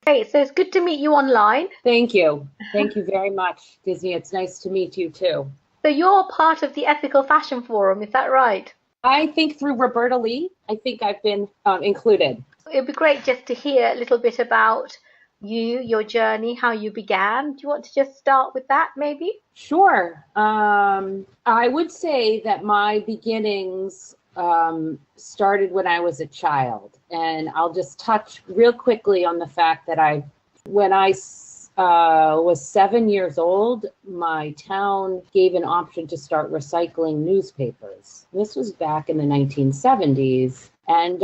Great. So it's good to meet you online. Thank you. Thank you very much, Disney. It's nice to meet you too. So you're part of the Ethical Fashion Forum, is that right? I think through Roberta Lee, I think I've been included. It'd be great just to hear a little bit about you, your journey, how you began. Do you want to just start with that, maybe? Sure. I would say that my beginnings started when I was a child. And I'll just touch real quickly on the fact that when I was 7 years old, my town gave an option to start recycling newspapers. This was back in the 1970s. And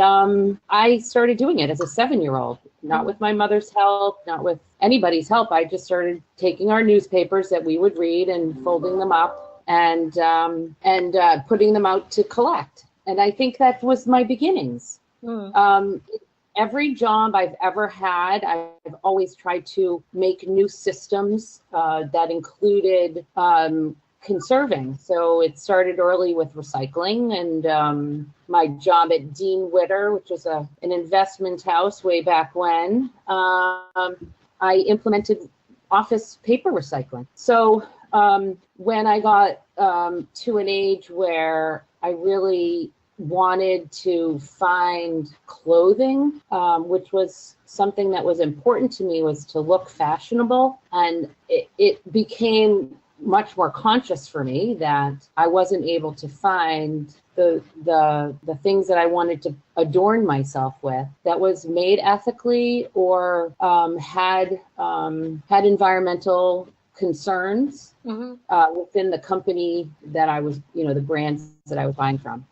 I started doing it as a 7-year-old, not with my mother's help, not with anybody's help. I just started taking our newspapers that we would read and folding them up and putting them out to collect. And I think that was my beginnings. Every job I've ever had, I've always tried to make new systems that included conserving. So it started early with recycling, and my job at Dean Witter, which was an investment house way back when, I implemented office paper recycling. So when I got to an age where I really wanted to find clothing, which was something that was important to me, was to look fashionable. And it became much more conscious for me that I wasn't able to find the things that I wanted to adorn myself with that was made ethically or had environmental concerns within the company that I was, the brands that I was buying from.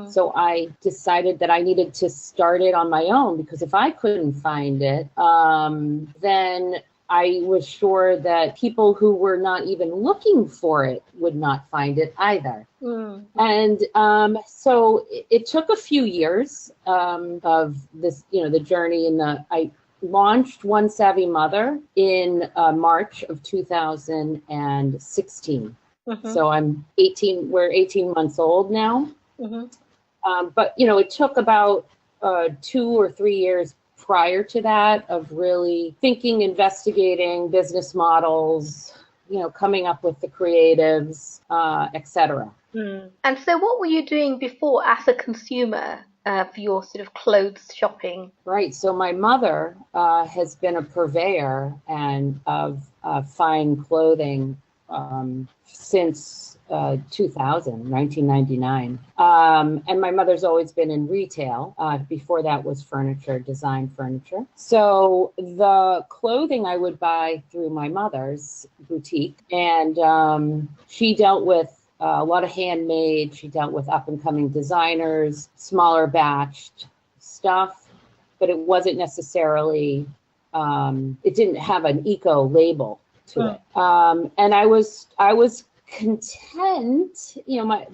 So I decided that I needed to start it on my own, because if I couldn't find it, then I was sure that people who were not even looking for it would not find it either. And so it took a few years of this, the journey. I launched One Savvy Mother in March of 2016. So we're 18 months old now. But, it took about 2 or 3 years prior to that of really thinking, investigating business models, coming up with the creatives, etc. And so what were you doing before as a consumer for your sort of clothes shopping? Right. So my mother has been a purveyor of fine clothing since 1999. And my mother's always been in retail. Before that was design furniture. So the clothing I would buy through my mother's boutique, and she dealt with a lot of handmade. She dealt with up and coming designers, smaller batched stuff, but it wasn't necessarily, it didn't have an eco label to it. And I was content, I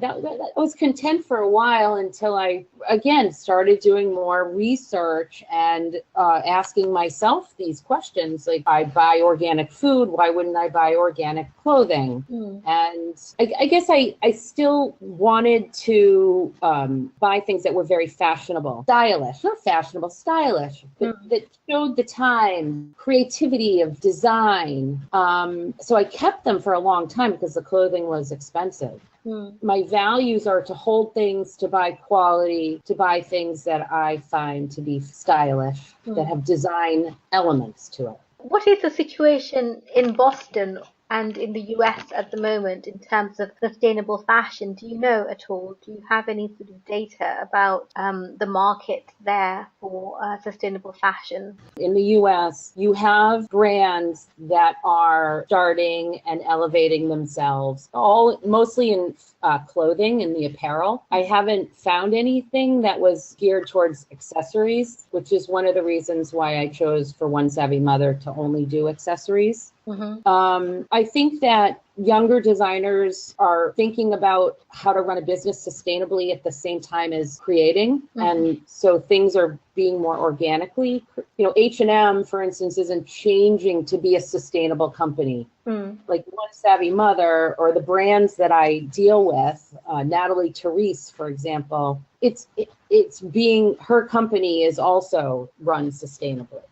was content for a while until I again started doing more research and asking myself these questions. Like, I buy organic food, why wouldn't I buy organic clothing? And I guess I still wanted to buy things that were very fashionable, stylish, not fashionable, stylish, but that showed the time, creativity of design. So I kept them for a long time because the clothing was expensive. My values are to hold things, to buy quality, to buy things that I find to be stylish, that have design elements to it. What is the situation in Boston and in the US at the moment in terms of sustainable fashion? Do you know at all? Do you have any sort of data about the market there for sustainable fashion? In the US, you have brands that are starting and elevating themselves, mostly in clothing, in the apparel. I haven't found anything that was geared towards accessories, which is one of the reasons why I chose for One Savvy Mother to only do accessories. I think that younger designers are thinking about how to run a business sustainably at the same time as creating. And so things are being more organically. H&M, for instance, isn't changing to be a sustainable company. Like One Savvy Mother, or the brands that I deal with, Natalie Therese, for example, her company is also run sustainably.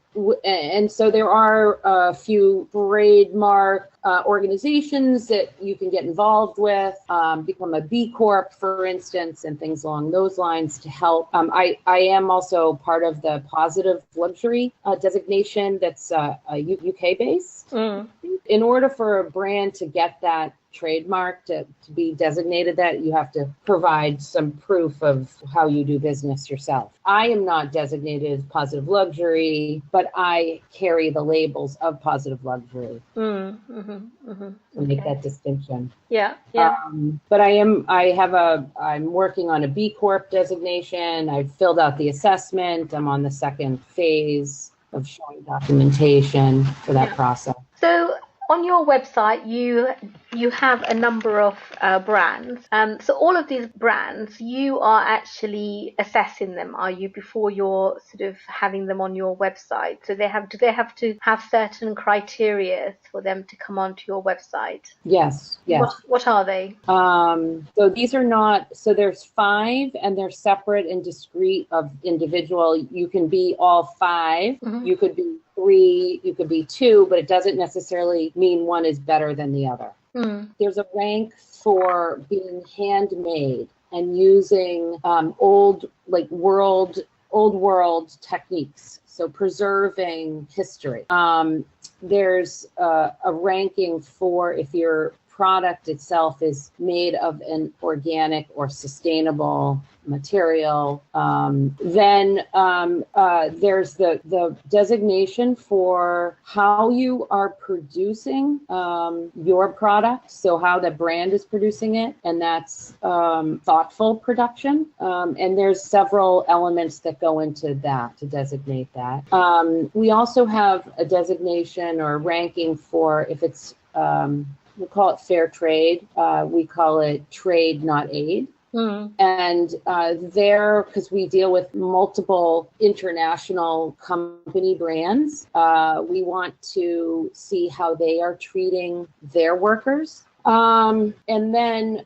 And so there are a few trademark organizations that you can get involved with, become a B Corp, for instance, and things along those lines to help. I am also part of the Positive Luxury designation that's UK based. Mm. In order for a brand to get that trademark to be designated, that you have to provide some proof of how you do business yourself. I am not designated as Positive Luxury, but I carry the labels of Positive Luxury to make that distinction. Yeah. But I'm working on a B Corp designation. I've filled out the assessment. I'm on the second phase of showing documentation for that process. So on your website, you have a number of brands. So all of these brands, you are actually assessing them, are you, before you're sort of having them on your website? So do they have to have certain criteria for them to come onto your website? Yes. What are they? So these are not. So there's 5, and they're separate and discrete of individual. You can be all 5. Mm-hmm. You could be 3, you could be 2, but it doesn't necessarily mean one is better than the other. Mm. There's a rank for being handmade and using old world techniques, so preserving history. There's a ranking for if your product itself is made of an organic or sustainable material. Then there's the designation for how you are producing your product, so how the brand is producing it, and that's thoughtful production. And there's several elements that go into that to designate that. We also have a designation or ranking for if it's we call it fair trade. We call it trade, not aid. Mm. And there, because we deal with multiple international company brands, we want to see how they are treating their workers. And then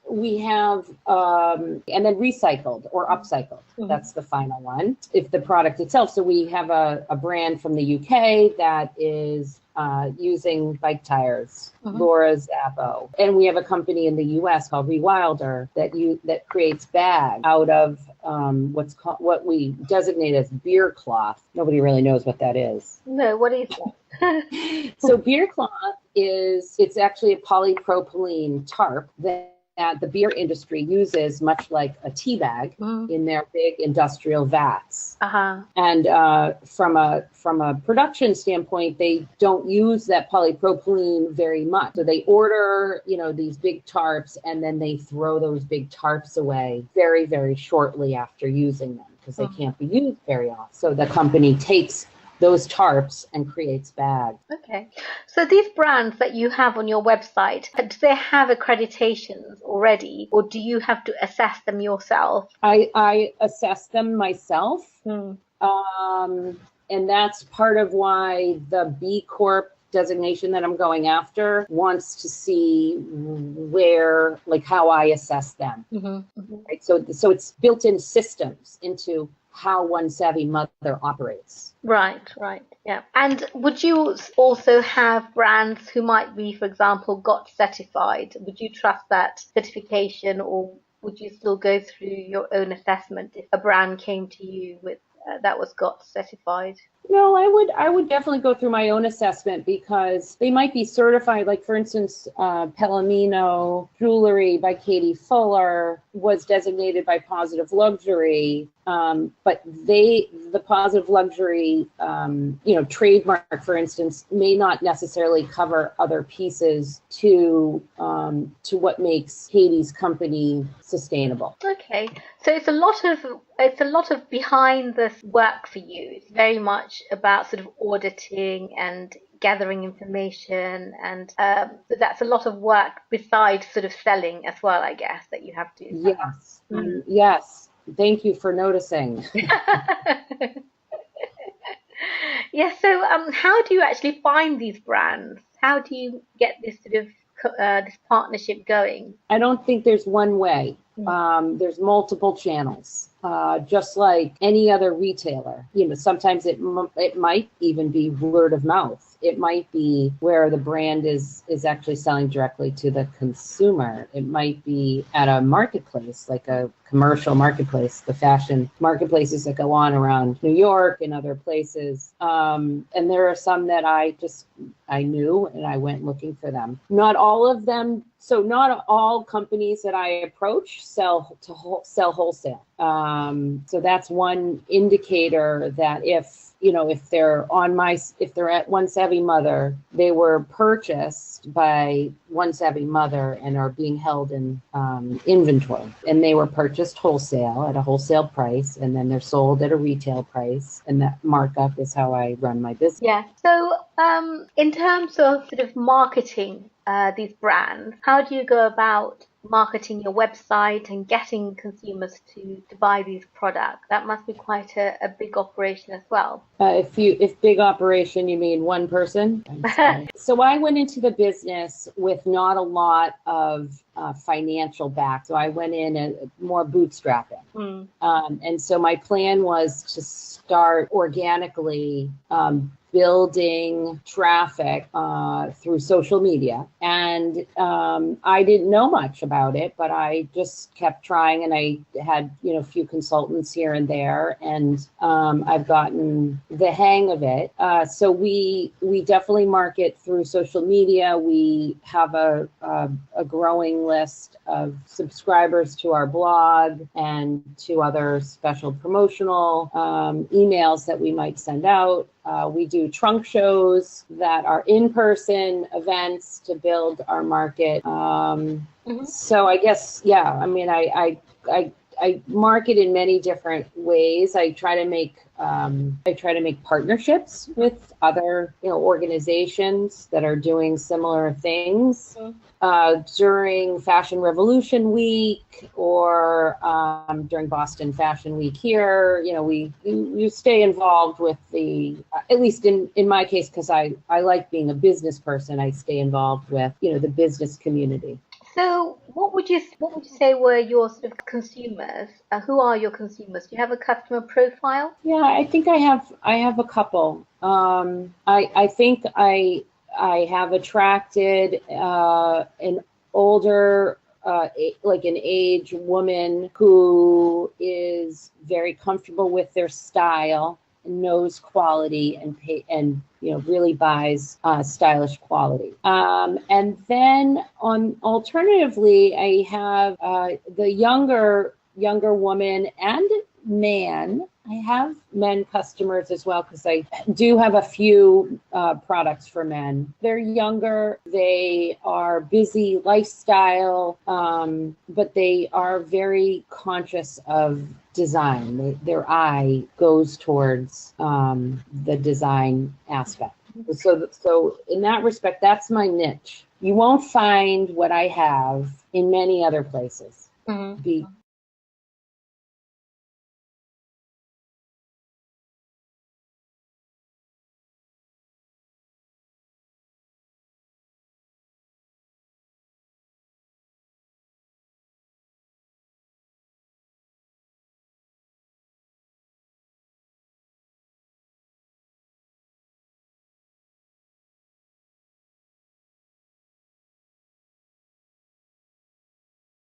we have, and then recycled or upcycled. Mm-hmm. That's the final one. If the product itself, so we have a brand from the UK that is using bike tires, mm-hmm. Lara Zappo. And we have a company in the US called Rewilder that creates bags out of what we designate as beer cloth. Nobody really knows what that is. No, what is that? So beer cloth it's actually a polypropylene tarp that the beer industry uses, much like a tea bag, in their big industrial vats. Uh-huh. And from a production standpoint, they don't use that polypropylene very much. So they order, these big tarps, and then they throw those big tarps away very, very shortly after using them because they can't be used very often. So the company takes those tarps and creates bags. Okay. So these brands that you have on your website, do they have accreditations already, or do you have to assess them yourself? I assess them myself. And that's part of why the B Corp designation that I'm going after wants to see how I assess them. Mm-hmm. Mm-hmm. Right. So it's built-in systems into how One Savvy Mother operates. Right, yeah. And would you also have brands who might be, for example, GOT certified? Would you trust that certification, or would you still go through your own assessment if a brand came to you with that was GOT certified? No, I would definitely go through my own assessment because they might be certified. Like, for instance, Palomino Jewelry by Katie Fuller was designated by Positive Luxury, but the Positive Luxury, trademark, for instance, may not necessarily cover other pieces to what makes Katie's company sustainable. Okay, so it's a lot of behind the work for you. It's very much about sort of auditing and gathering information, and so that's a lot of work besides sort of selling as well, I guess, that you have to. Yes. Yes. Thank you for noticing. Yeah. So, how do you actually find these brands? How do you get this sort of this partnership going? I don't think there's one way. There's multiple channels. just like any other retailer. Sometimes it might even be word of mouth. It might be where the brand is actually selling directly to the consumer. It might be at a marketplace, like a commercial marketplace, the fashion marketplaces that go on around New York and other places. And there are some that I knew, and I went looking for them. Not all of them. So not all companies that I approach sell wholesale. So that's one indicator that if they're at One Savvy Mother, they were purchased by One Savvy Mother and are being held in inventory, and they were purchased wholesale at a wholesale price, and then they're sold at a retail price, and that markup is how I run my business. Yeah. So in terms of sort of marketing these brands, how do you go about marketing your website and getting consumers to buy these products? That must be quite a big operation as well. If big operation, you mean one person? So I went into the business with not a lot of financial back. So I went in more bootstrapping. And so my plan was to start organically building traffic through social media. And I didn't know much about it, but I just kept trying, and I had, a few consultants here and there, and I've gotten the hang of it. So we definitely market through social media. We have a growing list of subscribers to our blog and to other special promotional emails that we might send out. We do trunk shows that are in-person events to build our market. So I guess, I market in many different ways. I try to make partnerships with other organizations that are doing similar things. During Fashion Revolution Week or during Boston Fashion Week here, you stay involved with at least in my case, because I like being a business person, I stay involved with, the business community. So what would you say were your sort of consumers? Who are your consumers? Do you have a customer profile? Yeah, I think I have a couple. I think I have attracted an older, like an age woman who is very comfortable with their style, knows quality, and really buys stylish quality. And then alternatively, I have the younger woman and man. I have men customers as well, because I do have a few products for men. They're younger, they are busy lifestyle, but they are very conscious of design. Their eye goes towards the design aspect. So in that respect, that's my niche. You won't find what I have in many other places.